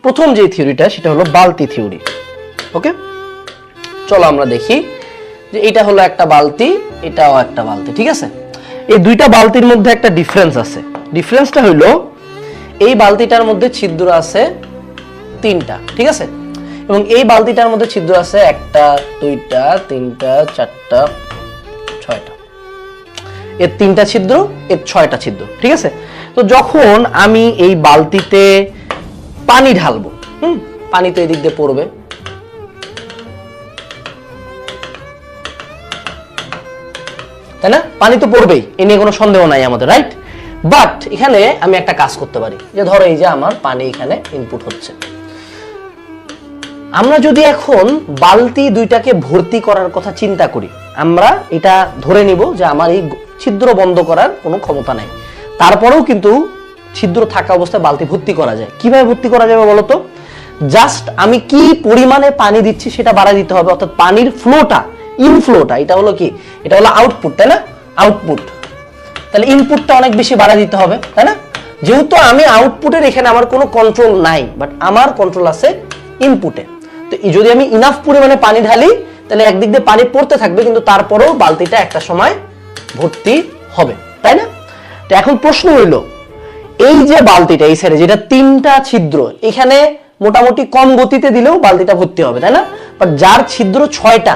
প্রথম যে থিওরিটা সেটা হলো বালতি থিওরি। ওকে, চলো আমরা দেখি যে এটা হলো একটা বালতি, এটাও একটা বালতি, ঠিক আছে। এই দুইটা বালতির মধ্যে একটা ডিফারেন্স আছে। ডিফারেন্সটা হলো এই বালতিটার মধ্যে ছিদ্র আছে 3টা, ঠিক আছে, এবং এই বালতিটার মধ্যে ছিদ্র আছে 1টা 2টা 3টা 4টা 6টা। এর 3টা ছিদ্র, এর 6টা ছিদ্র, ঠিক আছে। তো যখন আমি এই বালতিতে পানি ঢালবো, পানি তো এদিক দিয়ে পড়বে, তাই না? পানি তো পড়বেই, এ নিয়ে কোনো সন্দেহ নাই আমাদের, রাইট? বাট এখানে আমি একটা কাজ করতে পারি, যে ধরো এই যে আমার পানি এখানে ইনপুট হচ্ছে, আমরা যদি এখন বালতি দুইটাকে ভর্তি করার কথা চিন্তা করি, আমরা এটা ধরে নিব যে আমার এই ছিদ্র বন্ধ করার কোনো ক্ষমতা নাই, তারপরেও কিন্তু ছিদ্র থাকা অবস্থায় বালতি ভর্তি করা যায়। কিভাবে ভর্তি করা যাবে বলতো? জাস্ট আমি কি পরিমাণে পানি দিচ্ছি সেটা বাড়াই দিতে হবে, অর্থাৎ পানির ফ্লোটা, ইনফ্লোটা, এটা হলো কি, এটা হলো আউটপুট, তাই না? আউটপুট, তাহলে ইনপুটটা অনেক বেশি বাড়াই দিতে হবে, তাই না? যেহেতু আমি আউটপুটের এখানে আমার কোনো কন্ট্রোল নাই, বাট আমার কন্ট্রোল আছে ইনপুটে। তো যদি আমি ইনাফ পরিমাণে পানি ঢালি তাহলে একদিক দিয়ে পানি পড়তে থাকবে, কিন্তু তারপরেও বালতিটা একটা সময় ভর্তি হবে, তাই না? তো এখন প্রশ্ন হইল, এই যে বালতিটা এই সাইডে যেটা 3টা ছিদ্র, এখানে মোটামুটি কম গতিতে দিলেও বালতিটা ভর্তি হবে, তাই না? বাট যার ছিদ্র 6টা,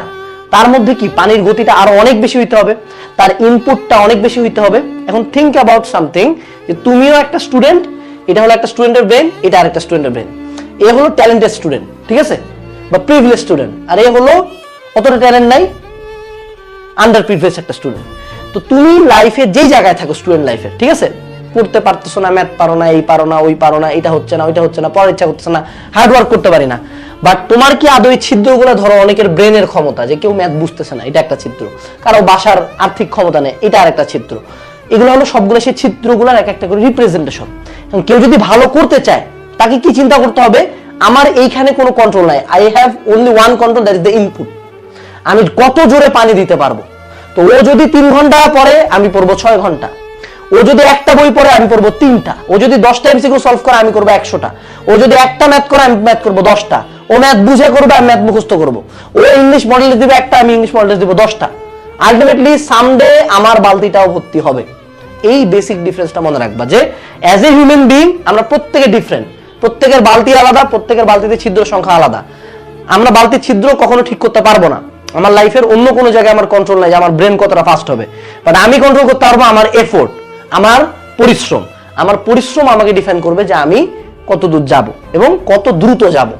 তার মধ্যে কি পানির গতিটা আরো অনেক বেশি হইতে হবে, তার ইনপুটটা অনেক বেশি হইতে হবে। এখন থিংক অ্যাবাউট সামথিং, যে তুমিও একটা স্টুডেন্ট, এটা হলো একটা স্টুডেন্টের ব্রেন, এটা আরেকটা স্টুডেন্টের ব্রেন। এ হলো ট্যালেন্টেড স্টুডেন্ট, ঠিক আছে, বা প্রিভিলেজ স্টুডেন্ট, আর এ হলো অতটা ট্যালেন্ট নাই, আন্ডার প্রিভিলেজ একটা স্টুডেন্ট। তো তুমি লাইফে যেই জায়গায় থাকো, স্টুডেন্ট লাইফে, ঠিক আছে, পড়তে পারতেছো না, ম্যাথ পারো না, এই পারো না, ওই পারো না, এটা হচ্ছে না, ওইটা হচ্ছে না, পড়ার ইচ্ছা করতেছে না, হার্ড ওয়ার্ক করতে পারি না, বাট তোমার কি আদৌ এই ছিদ্রগুলো, ধরো অনেকের ব্রেনের ক্ষমতা, যে কেউ ম্যাথ বুঝতেছে না, এটা একটা ছিদ্র, কারো বাসার আর্থিক ক্ষমতা নেই, এটা আরেকটা ছিদ্র। এগুলো হলো সবগুলো সেই ছিদ্রগুলোর এক একটা করে রিপ্রেজেন্টেশন। কেউ যদি ভালো করতে চায়, তাকে কি চিন্তা করতে হবে? আমার এইখানে কোনো কন্ট্রোল নাই, I have only one control, that is the input. আমি কত জোরে পানি দিতে পারবো। তো ও যদি 3 ঘন্টা পড়ে, আমি পড়বো 6 ঘন্টা। ও যদি একটা বই পড়ে, আমি পড়বো 3টা। ও যদি 10টা এমসিকিউ সলভ করে, আমি করবো 100টা। ও যদি একটা ম্যাথ করে, আমি ম্যাথ করবো 10টা। ও ম্যাথ বুঝে করবে, আমি ম্যাথ মুখস্থ করবো। ও ইংলিশ মডেল দিবে একটা, আমি ইংলিশ মডেল দিব 10টা। আলটিমেটলি সামডে আমার বালতিটাও ভর্তি হবে। এই বেসিক ডিফারেন্সটা মনে রাখবা, যে অ্যাজ এ হিউম্যান বিইং আমরা প্রত্যেকে ডিফারেন্ট, প্রত্যেকের বালতি আলাদা, প্রত্যেকের বালতিতে ছিদ্র সংখ্যা আলাদা। আমরা বালতির ছিদ্র কখনো ঠিক করতে পারবো না। আমার লাইফের অন্য কোনো জায়গায় আমার কন্ট্রোল নাই যে আমার ব্রেন কতটা ফাস্ট হবে, বাট আমি কন্ট্রোল করতে পারবো আমার এফোর্ট, আমার পরিশ্রম। আমার পরিশ্রম আমাকে ডিফাইন করবে যে আমি কত দূর যাব এবং কত দ্রুত যাব।